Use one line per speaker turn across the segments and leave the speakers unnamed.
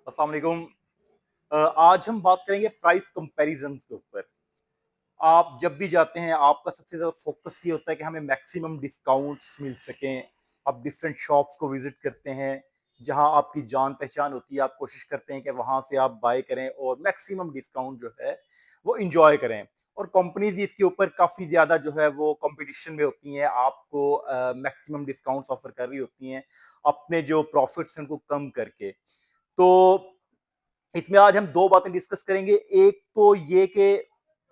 अस्सलाम वालेकुम। आज हम बात करेंगे प्राइस कंपैरिजन के ऊपर। आप जब भी जाते हैं आपका सबसे ज़्यादा फ़ोकस ये होता है कि हमें मैक्सिमम डिस्काउंट्स मिल सकें। आप डिफरेंट शॉप्स को विज़िट करते हैं, जहाँ आपकी जान-पहचान होती है, आप कोशिश करते हैं कि वहाँ से आप बाय करें और मैक्सिमम डिस्काउंट जो है, वो एन्जॉय करें। और कंपनीज़ भी इसके ऊपर काफ़ी ज़्यादा जो है वो कॉम्पिटिशन में होती हैं, आपको मैक्सिमम डिस्काउंट्स ऑफ़र कर रही होती हैं, अपने जो प्रॉफ़िट्स हैं उनको कम करके। तो इसमें आज हम 2 बातें डिस्कस करेंगे। एक तो ये कि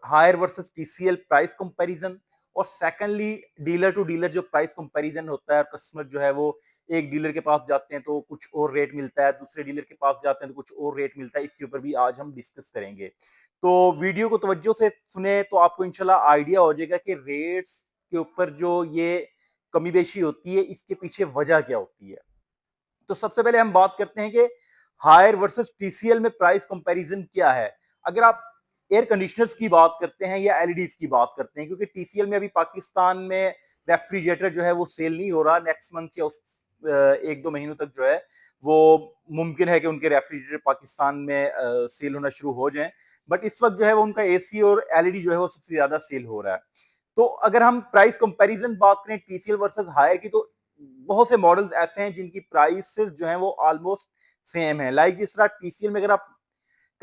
Haier versus TCL price comparison और सेकंडली डीलर टू डीलर जो प्राइस कंपैरिजन होता है, कस्टमर जो है वो एक डीलर के पास जाते हैं तो कुछ और रेट मिलता है, दूसरे डीलर के पास जाते हैं तो कुछ और रेट मिलता है। इसके ऊपर भी आज हम डिस्कस करेंगे। तो वीडियो को तवज्जो से सुने तो आपको इंशाल्लाह आइडिया हो जाएगा कि रेट्स के ऊपर जो ये कमी-बेशी होती है, इसके पीछे वजह क्या होती है। तो सबसे पहले हम बात करते हैं कि हायर वर्सेस टीसीएल में प्राइस कंपैरिजन क्या है। अगर आप एयर कंडीशनर्स की बात करते हैं या एलईडीज की बात करते हैं, क्योंकि टीसीएल में अभी पाकिस्तान में रेफ्रिजरेटर जो है वो सेल नहीं हो रहा। नेक्स्ट मंथ या उस 1-2 महीनों तक जो है वो मुमकिन है कि उनके रेफ्रिजरेटर पाकिस्तान में सेल होना शुरू हो जाएं। बट इस वक्त जो है वो उनका एसी और एलईडी जो है वो सबसे ज्यादा सेल हो रहा है। तो अगर हम प्राइस कंपैरिजन बात करें टीसीएल वर्सेस हायर की, तो बहुत से मॉडल्स ऐसे हैं जिनकी प्राइसेस जो हैं वो ऑलमोस्ट सेम है। लाइक जिस तरह टीसीएल में अगर आप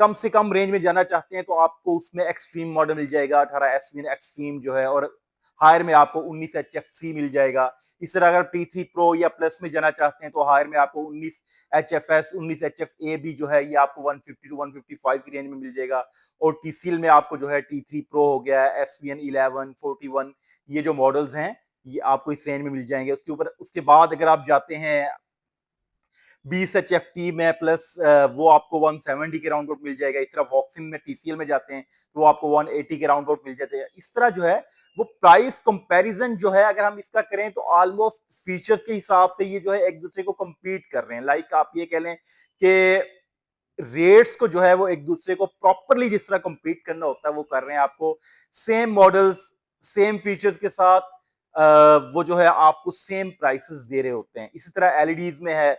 कम से कम रेंज में जाना चाहते हैं तो आपको उसमें एक्सट्रीम मॉडल मिल जाएगा, 18 एसविन एक्सट्रीम जो है, और हायर में आपको 19 एचएफसी मिल जाएगा। इस तरह अगर टी3 प्रो या प्लस में जाना चाहते हैं तो हायर में आपको 19 एचएफएस 19 एचएफए भी जो है ये आपको 150 टू 155 की रेंज में मिल जाएगा। और टीसीएल में आपको जो है टी3 प्रो हो गया, एसवीएन 11 41, ये जो मॉडल्स हैं ये आपको इस रेंज में मिल जाएंगे। उसके ऊपर उसके बाद अगर आप जाते हैं 20 एचएफटी में प्लस वो आपको 170 के राउंड मिल जाएगा। इस तरह वॉक्सिन में टीसीएल में जाते हैं तो वो आपको 180 के राउंड मिल जाते हैं। इस तरह जो है वो प्राइस कंपैरिजन जो है अगर हम इसका करें तो ऑलमोस्ट फीचर्स के हिसाब से ये जो है एक दूसरे को compete कर रहे हैं। लाइक आप ये कह लें कि रेट्स को जो है वो एक दूसरे को प्रॉपरली जिस तरह compete करना होता है वो कर रहे हैं। आपको सेम मॉडल्स सेम फीचर्स के साथ वो जो है आपको सेम प्राइसेस दे रहे होते हैं। इसी तरह एलईडीज में है,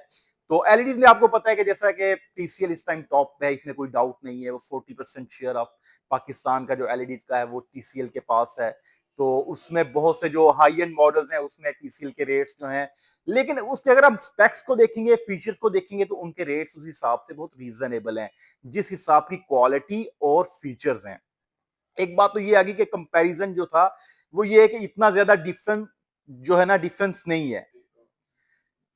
तो एलईडीज में आपको पता है कि जैसा कि टीसीएल इस टाइम टॉप पे है, इसमें कोई डाउट नहीं है। वो 40% शेयर ऑफ पाकिस्तान का जो एलईडीज का है वो टीसीएल के पास है। तो उसमें बहुत से जो हाई एंड मॉडल्स हैं उसमें टीसीएल के रेट्स जो हैं, लेकिन उसके अगर हम स्पेक्स को देखेंगे, फीचर्स को देखेंगे तो उनके रेट्स उस हिसाब से बहुत रीजनेबल हैं, जिस हिसाब की क्वालिटी और फीचर्स हैं। एक बात तो ये आ गई कि कंपैरिजन जो था वो ये है कि इतना ज्यादा डिफरेंस जो है ना, डिफरेंस नहीं है।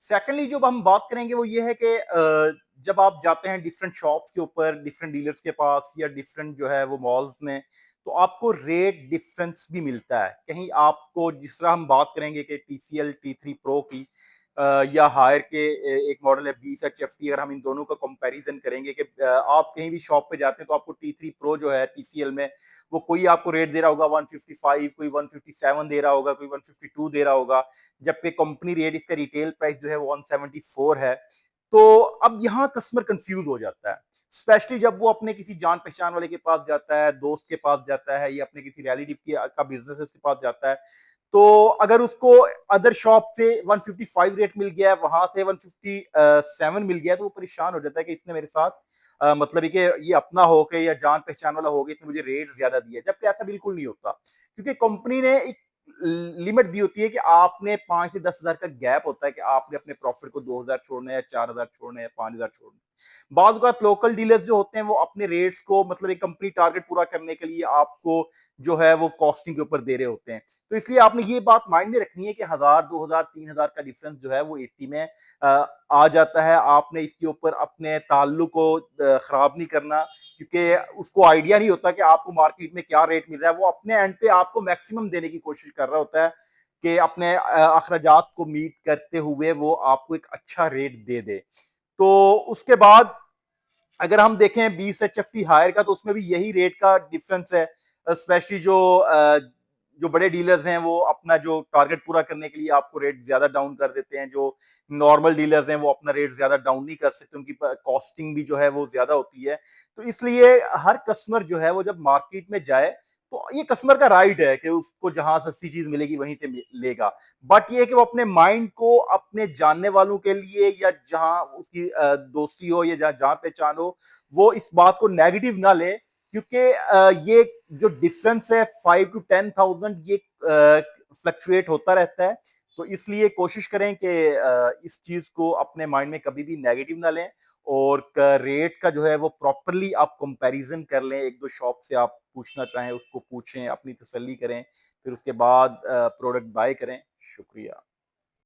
सेकेंडली जो हम बात करेंगे वो ये है कि जब आप जाते हैं डिफरेंट शॉप्स के ऊपर, डिफरेंट डीलर्स के पास या डिफरेंट जो है वो मॉल्स में, तो आपको रेट डिफरेंस भी मिलता है। कहीं आपको जिस तरह हम बात करेंगे कि टीसीएल टी3 प्रो की या हायर के एक मॉडल है 20 एचएफटी, अगर हम इन दोनों का कंपैरिजन करेंगे कि आप कहीं भी शॉप पे जाते हैं तो आपको टी3 प्रो जो है टीसीएल में वो कोई आपको रेट दे रहा होगा 155, कोई 157 दे रहा होगा, कोई 152 दे रहा होगा, जबकि कंपनी रेट इसका रिटेल प्राइस जो है वो 174 है। तो अब यहाँ कस्टमर कंफ्यूज हो जाता है, स्पेशली जब वो अपने किसी जान पहचान वाले के पास जाता है, दोस्त के पास जाता है या अपने किसी रिलेटिव का बिजनेस है उसके पास जाता है। तो अगर उसको अदर शॉप से 155 रेट मिल गया है, वहां से 157 मिल गया है, तो वो परेशान हो जाता है कि इसने मेरे साथ मतलब है कि ये अपना हो के या जान पहचान वाला हो गया, इसने मुझे रेट ज्यादा दिया, जबकि ऐसा बिल्कुल नहीं होता। क्योंकि कंपनी ने एक लिमिट दी होती है कि आपने 5 से 10 हजार का गैप होता है कि आपने अपने प्रॉफिट को 2 हजार छोड़ना है, 4 हजार छोड़ना है, 5 हजार छोड़ना है। बाद लोकल डीलर्स जो होते हैं वो अपने रेट्स को मतलब एक कंपनी टारगेट पूरा करने के लिए आपको जो है वो कॉस्टिंग के ऊपर दे रहे होते हैं। तो इसलिए आपने ये बात माइंड में रखनी है कि 1000, 2000, 3000 का डिफरेंस जो है वो एसी में आ जाता है। आपने इसके ऊपर अपने ताल्लुक को खराब नहीं करना, क्योंकि उसको आइडिया नहीं होता कि आपको मार्केट में क्या रेट मिल रहा है। वो अपने एंड पे आपको मैक्सिमम देने की कोशिश कर रहा होता है कि अपने अखराजात को मीट करते हुए वो आपको एक अच्छा रेट दे दे। तो उसके बाद अगर हम देखें 20 एचएफटी हायर का, तो उसमें भी यही रेट का डिफरेंस है। स्पेशली जो बड़े डीलर्स हैं वो अपना जो टारगेट पूरा करने के लिए आपको रेट ज्यादा डाउन कर देते हैं। जो नॉर्मल डीलर्स हैं वो अपना रेट ज्यादा डाउन नहीं कर सकते, उनकी कॉस्टिंग भी जो है वो ज्यादा होती है। तो इसलिए हर कस्टमर जो है वो जब मार्केट में जाए तो ये कस्टमर का राइट है कि उसको जहाँ सस्ती चीज़ मिलेगी वहीं से लेगा। बट ये है कि वो अपने माइंड को अपने जानने वालों के लिए या जहाँ उसकी दोस्ती हो या जहाँ जान-पहचान हो, वो इस बात को नेगेटिव ना ले क्योंकि ये जो डिफरेंस है 5 टू 10,000 ये फ्लक्चुएट होता रहता है। तो इसलिए कोशिश करें कि इस चीज़ को अपने माइंड में कभी भी नेगेटिव ना लें और रेट का जो है वो प्रॉपरली आप कंपैरिजन कर लें। 1-2 शॉप से आप पूछना चाहें उसको पूछें, अपनी तसल्ली करें, फिर उसके बाद प्रोडक्ट बाय करें। शुक्रिया।